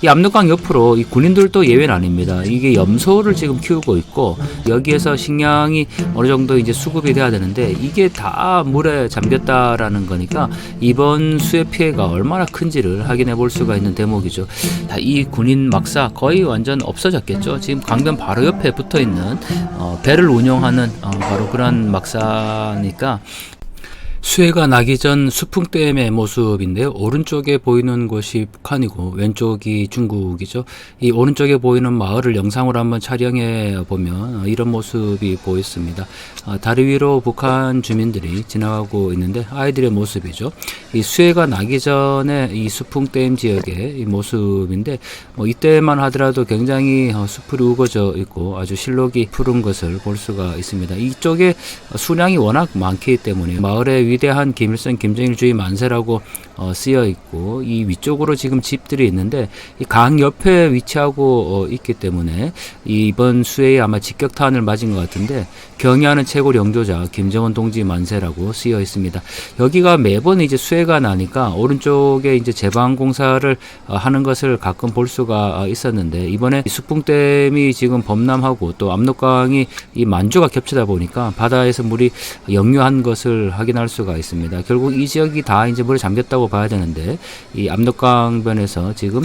이 압록강 옆으로 이 군인들도 예외는 아닙니다. 이게 염소를 지금 키우고 있고 여기에서 식량이 어느 정도 이제 수급이 돼야 되는데 이게 다 물에 잠겼다라는 거니까 이번 수해 피해가 얼마나 큰지를 확인해 볼 수가 있는 대목이죠. 이 군인 막사 거의 완전 없어졌겠죠. 지금 강변 바로 옆에 붙어 있는 배를 운영하는 바로 그런 막사니까 수해가 나기 전 수풍댐의 모습인데요. 오른쪽에 보이는 곳이 북한이고 왼쪽이 중국이죠. 이 오른쪽에 보이는 마을을 영상으로 한번 촬영해 보면 이런 모습이 보였습니다. 다리 위로 북한 주민들이 지나가고 있는데 아이들의 모습이죠. 이 수해가 나기 전에 이 수풍댐 지역의 이 모습인데 이때만 하더라도 굉장히 수풀이 우거져 있고 아주 실록이 푸른 것을 볼 수가 있습니다. 이쪽에 수량이 워낙 많기 때문에 마을의 위대한 김일성 김정일주의 만세라고 쓰여 있고 이 위쪽으로 지금 집들이 있는데 이 강 옆에 위치하고 있기 때문에 이번 수해에 아마 직격탄을 맞은 것 같은데 경의하는 최고 영조자 김정은 동지 만세라고 쓰여 있습니다. 여기가 매번 이제 수해가 나니까 오른쪽에 이제 제방 공사를 하는 것을 가끔 볼 수가 있었는데 이번에 수풍댐이 지금 범람하고 또 압록강이 이 만조가 겹치다 보니까 바다에서 물이 역류한 것을 확인할 수가 있습니다. 결국 이 지역이 다 이제 물에 잠겼다고 봐야 되는데 이 압록강변에서 지금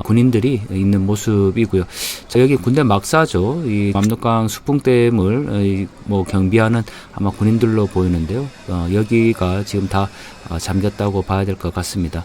군인들이 있는 모습이고요. 자, 여기 군대 막사죠. 이 압록강 수풍댐을 경비하는 아마 군인들로 보이는데요. 여기가 지금 다 잠겼다고 봐야 될 것 같습니다.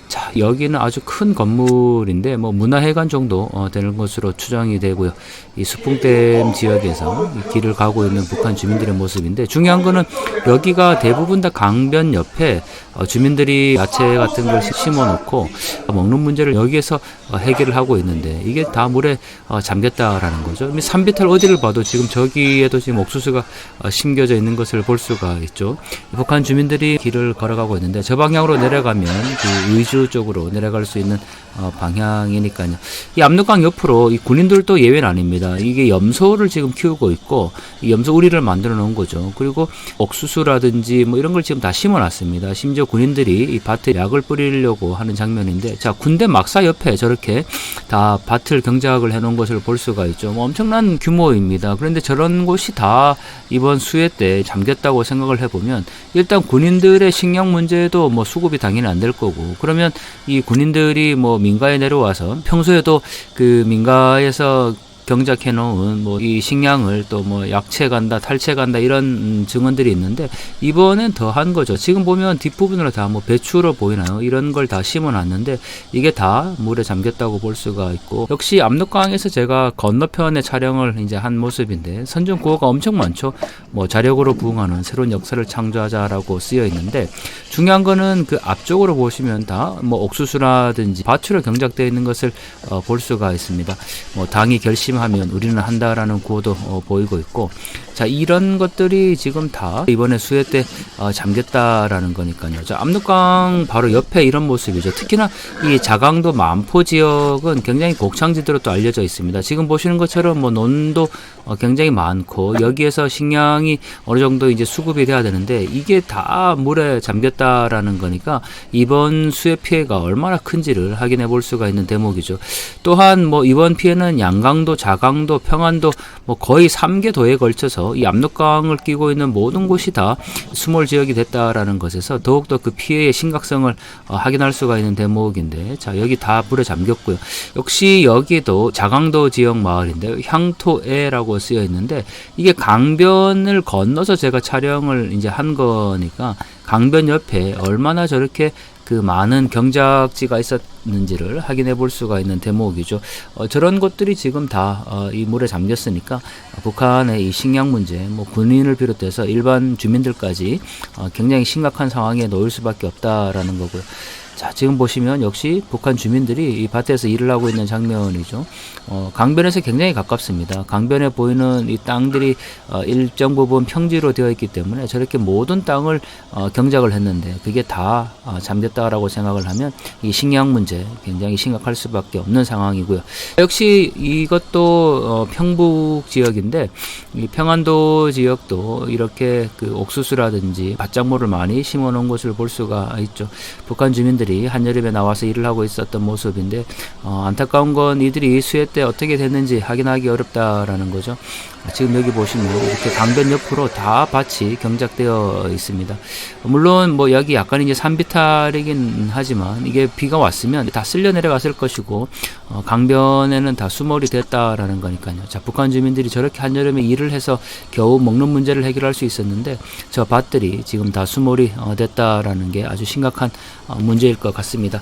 자, 여기는 아주 큰 건물인데 문화회관 정도 되는 것으로 추정이 되고요. 이 수풍댐 지역에서 이 길을 가고 있는 북한 주민들의 모습인데 중요한 거는 여기가 대부분 다 강변 옆에 주민들이 야채 같은 걸 심어 놓고 먹는 문제를 여기에서 해결을 하고 있는데 이게 다 물에 잠겼다라는 거죠. 산비탈 어디를 봐도 지금 저기에도 지금 옥수수가 심겨져 있는 것을 볼 수가 있죠. 북한 주민들이 길을 걸어가고 있는데 저 방향으로 내려가면 그 의주 쪽으로 내려갈 수 있는 방향이니까요. 이 압록강 옆으로 이 군인들도 예외는 아닙니다. 이게 염소를 지금 키우고 있고 이 염소 우리를 만들어 놓은 거죠. 그리고 옥수수라든지 이런 걸 지금 다 심어 놨습니다. 심지어 군인들이 이 밭에 약을 뿌리려고 하는 장면인데 자, 군대 막사 옆에 저렇게 다 밭을 경작을 해 놓은 것을 볼 수가 있죠. 엄청난 규모입니다. 그런데 저런 곳이 다 이번 수해 때 잠겼다고 생각을 해보면 일단 군인들의 식량 문제도 수급이 당연히 안 될 거고 그러면 이 군인들이 민가에 내려와서 평소에도 그 민가에서 경작해 놓은 이 식량을 또 약채 간다, 탈채 간다 이런 증언들이 있는데 이번엔 더 한 거죠. 지금 보면 뒷부분으로 다 배추로 보이나요? 이런 걸 다 심어 놨는데 이게 다 물에 잠겼다고 볼 수가 있고 역시 압록강에서 제가 건너편에 촬영을 이제 한 모습인데 선전 구호가 엄청 많죠. 자력으로 부응하는 새로운 역사를 창조하자라고 쓰여 있는데 중요한 거는 그 앞쪽으로 보시면 다 옥수수라든지 밭으로 경작되어 있는 것을 볼 수가 있습니다. 당이 결심하면 우리는 한다라는 구호도 보이고 있고 자, 이런 것들이 지금 다 이번에 수해 때 잠겼다라는 거니까요. 자, 압록강 바로 옆에 이런 모습이죠. 특히나 이 자강도 만포 지역은 굉장히 곡창지대로 또 알려져 있습니다. 지금 보시는 것처럼 논도 굉장히 많고 여기에서 식량이 어느 정도 이제 수급이 돼야 되는데 이게 다 물에 잠겼다라는 거니까 이번 수해 피해가 얼마나 큰지를 확인해 볼 수가 있는 대목이죠. 또한 이번 피해는 양강도, 자강도, 평안도 거의 3개 도에 걸쳐서 이 압록강을 끼고 있는 모든 곳이 다 수몰 지역이 됐다라는 것에서 더욱더 그 피해의 심각성을 확인할 수가 있는 대목인데 자, 여기 다 물에 잠겼고요. 역시 여기도 자강도 지역 마을인데 향토에라고 쓰여 있는데 이게 강변을 건너서 제가 촬영을 이제 한 거니까 강변 옆에 얼마나 저렇게 그 많은 경작지가 있었는지를 확인해 볼 수가 있는 대목이죠. 저런 것들이 지금 다 이 물에 잠겼으니까 북한의 이 식량 문제, 군인을 비롯해서 일반 주민들까지 굉장히 심각한 상황에 놓일 수밖에 없다라는 거고요. 자, 지금 보시면 역시 북한 주민들이 이 밭에서 일을 하고 있는 장면이죠. 강변에서 굉장히 가깝습니다. 강변에 보이는 이 땅들이 일정 부분 평지로 되어 있기 때문에 저렇게 모든 땅을 경작을 했는데 그게 다 잠겼다라고 생각을 하면 이 식량 문제 굉장히 심각할 수밖에 없는 상황이고요. 역시 이것도 평북 지역인데 이 평안도 지역도 이렇게 그 옥수수라든지 밭작물을 많이 심어 놓은 것을 볼 수가 있죠. 북한 주민들이 밭들이 한여름에 나와서 일을 하고 있었던 모습인데 안타까운 건 이들이 수해 때 어떻게 됐는지 확인하기 어렵다라는 거죠. 지금 여기 보시면 이렇게 강변 옆으로 다 밭이 경작되어 있습니다. 물론 뭐 여기 약간 이제 산비탈이긴 하지만 이게 비가 왔으면 다 쓸려 내려갔을 것이고 강변에는 다 수몰이 됐다라는 거니까요. 자, 북한 주민들이 저렇게 한여름에 일을 해서 겨우 먹는 문제를 해결할 수 있었는데 저 밭들이 지금 다 수몰이 됐다라는 게 아주 심각한 문제일 것 같습니다.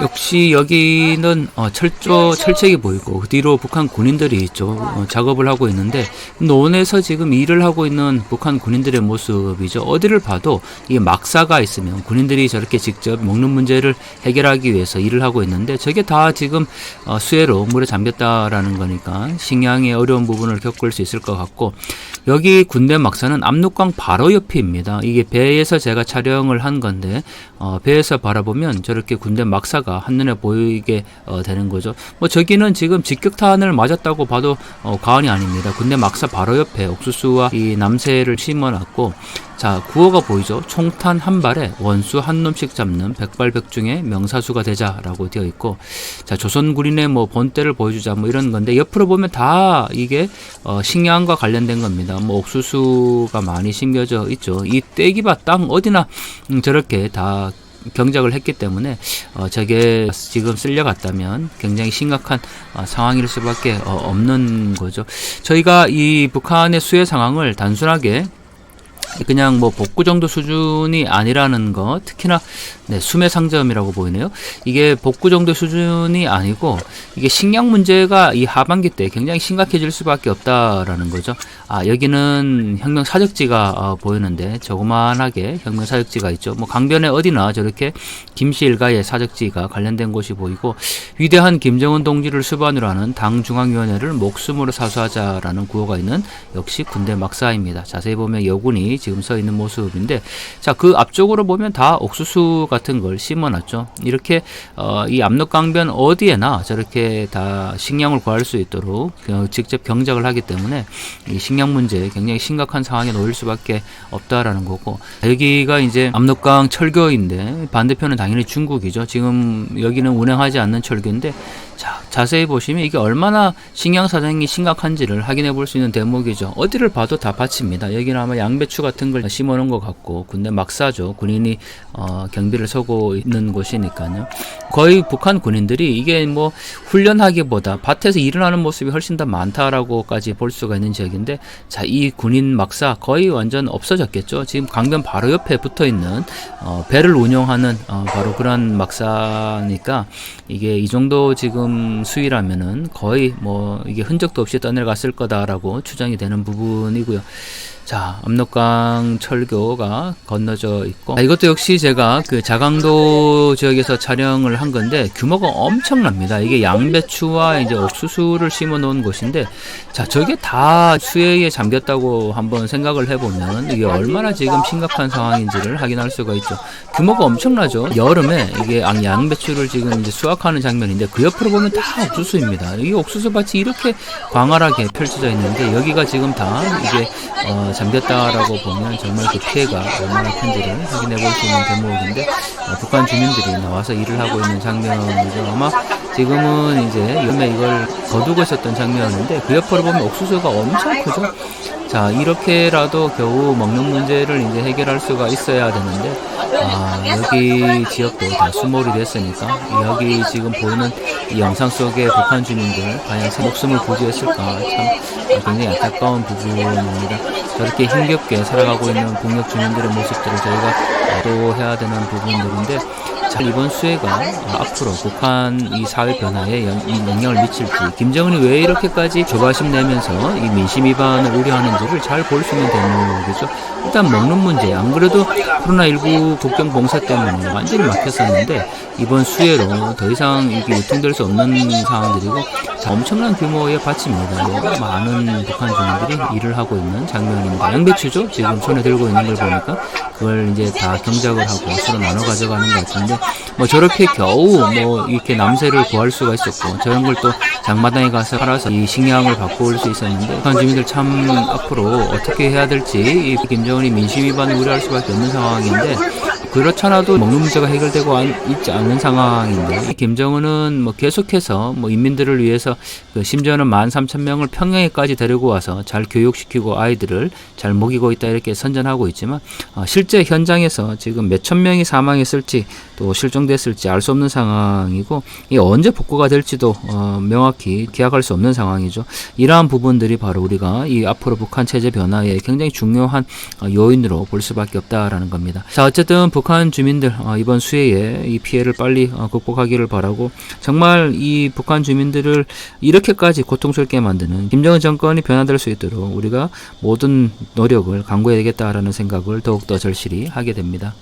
역시 여기는 철책이 보이고 그 뒤로 북한 군인들이 있죠. 작업을 하고 있는데 논에서 지금 일을 하고 있는 북한 군인들의 모습이죠. 어디를 봐도 이 막사가 있으면 군인들이 저렇게 직접 먹는 문제를 해결하기 위해서 일을 하고 있는데 저게 다 지금 수해로 물에 잠겼다라는 거니까 식량의 어려운 부분을 겪을 수 있을 것 같고, 여기 군대 막사는 압록강 바로 옆입니다. 이게 배에서 제가 촬영을 한 건데 배에서 바라보면 저렇게 군대 막사가 한눈에 보이게 되는 거죠. 뭐 저기는 지금 직격탄을 맞았다고 봐도 과언이 아닙니다. 군대 막사 바로 옆에 옥수수와 이 남새를 심어놨고, 자, 구호가 보이죠? 총탄 한 발에 원수 한 놈씩 잡는 백발백중의 명사수가 되자라고 되어 있고, 자, 조선군인의 뭐 본때를 보여주자 뭐 이런 건데, 옆으로 보면 다 이게 식량과 관련된 겁니다. 뭐 옥수수가 많이 심겨져 있죠. 이 떼기밭 땅 어디나 저렇게 다 경작을 했기 때문에 저게 지금 쓸려갔다면 굉장히 심각한 상황일 수밖에 없는 거죠. 저희가 이 북한의 수해 상황을 단순하게 그냥 뭐 복구 정도 수준이 아니라는 거, 특히나 수매상점이라고 보이네요. 이게 복구 정도 수준이 아니고 이게 식량 문제가 이 하반기 때 굉장히 심각해질 수밖에 없다라는 거죠. 여기는 혁명 사적지가 보이는데 조그만하게 혁명 사적지가 있죠. 뭐 강변에 어디나 저렇게 김씨 일가의 사적지가 관련된 곳이 보이고, 위대한 김정은 동지를 수반으로 하는 당 중앙위원회를 목숨으로 사수하자라는 구호가 있는 역시 군대 막사입니다. 자세히 보면 여군이 지금 서 있는 모습인데, 자, 그 앞쪽으로 보면 다 옥수수 같은 걸 심어놨죠. 이렇게 이 압록강변 어디에나 저렇게 다 식량을 구할 수 있도록 직접 경작을 하기 때문에 이 식량 문제 굉장히 심각한 상황에 놓일 수밖에 없다라는 거고, 여기가 이제 압록강 철교인데 반대편은 당연히 중국이죠. 지금 여기는 운행하지 않는 철교인데, 자, 자세히 보시면 이게 얼마나 식량 사정이 심각한지를 확인해 볼 수 있는 대목이죠. 어디를 봐도 다 밭입니다. 여기는 아마 양배추 같은 걸 심어 놓은 것 같고, 군대 막사죠. 군인이 경비를 서고 있는 곳이니까요. 거의 북한 군인들이 이게 뭐 훈련하기보다 밭에서 일어나는 모습이 훨씬 더 많다라고까지 볼 수가 있는 지역인데, 자, 이 군인 막사 거의 완전 없어졌겠죠. 지금 강변 바로 옆에 붙어 있는 배를 운영하는 바로 그런 막사니까 이게 이 정도 지금 수위라면은 거의 뭐 이게 흔적도 없이 떠내려갔을 거다라고 추정이 되는 부분이고요. 자, 압록강 철교가 건너져 있고, 이것도 역시 제가 그 자강도 지역에서 촬영을 한 건데 규모가 엄청납니다. 이게 양배추와 이제 옥수수를 심어 놓은 곳인데, 자, 저게 다 수해에 잠겼다고 한번 생각을 해보면 이게 얼마나 지금 심각한 상황인지를 확인할 수가 있죠. 규모가 엄청나죠. 여름에 이게 양배추를 지금 이제 수확하는 장면인데 그 옆으로 보면 다 옥수수입니다. 이 옥수수 밭이 이렇게 광활하게 펼쳐져 있는데 여기가 지금 다 이게 잠겼다라고 보면 정말 그 피해가 얼마나 큰지를 확인해 볼 수 있는 대목인데, 북한 주민들이 나와서 일을 하고 있는 장면이죠. 아마 지금은 이제 여름에 이걸 거두고 있었던 장면인데 그 옆으로 보면 옥수수가 엄청 크죠. 자, 이렇게라도 겨우 먹는 문제를 이제 해결할 수가 있어야 되는데, 여기 지역도 다 수몰이 됐으니까 여기 지금 보이는 이 영상 속의 북한 주민들 과연 목숨을 부지했을까, 참 굉장히 안타까운 부분입니다. 저렇게 힘겹게 살아가고 있는 북녘 주민들의 모습들을 저희가 또 해야 되는 부분들인데, 자, 이번 수해가 앞으로 북한 이 사회 변화에 영향을 미칠지, 김정은이 왜 이렇게까지 조바심 내면서 이 민심 위반을 우려하는지를 잘 볼 수 있는 대목이죠. 일단 먹는 문제, 안 그래도 코로나19 국경 봉쇄 때문에 완전히 막혔었는데 이번 수해로 더 이상 이게 유통될 수 없는 상황들이고, 자, 엄청난 규모의 밭입니다. 많은 북한 주민들이 일을 하고 있는 장면입니다. 양배추죠? 지금 손에 들고 있는 걸 보니까 그걸 이제 다 경작을 하고 서로 나눠 가져가는 것 같은데, 뭐 저렇게 겨우 뭐 이렇게 남새를 구할 수가 있었고, 저런 걸 또 장마당에 가서 팔아서 이 식량을 갖고 올 수 있었는데, 북한 주민들 참 앞으로 어떻게 해야 될지, 이 김정은이 민심 위반을 우려할 수밖에 없는 상황인데, 그렇잖아도 먹는 문제가 해결되고 있지 않은 상황인데, 김정은은 뭐 계속해서 뭐 인민들을 위해서 심지어는 13,000명을 평양에까지 데리고 와서 잘 교육시키고 아이들을 잘 먹이고 있다 이렇게 선전하고 있지만, 실제 현장에서 지금 몇천 명이 사망했을지 또 실종됐을지 알 수 없는 상황이고, 이 언제 복구가 될지도 명확히 기약할 수 없는 상황이죠. 이러한 부분들이 바로 우리가 이 앞으로 북한 체제 변화에 굉장히 중요한 요인으로 볼 수밖에 없다라는 겁니다. 자, 어쨌든 북한 주민들 이번 수해에 이 피해를 빨리 극복하기를 바라고, 정말 이 북한 주민들을 이렇게까지 고통스럽게 만드는 김정은 정권이 변화될 수 있도록 우리가 모든 노력을 강구해야 되겠다라는 생각을 더욱더 절실히 하게 됩니다.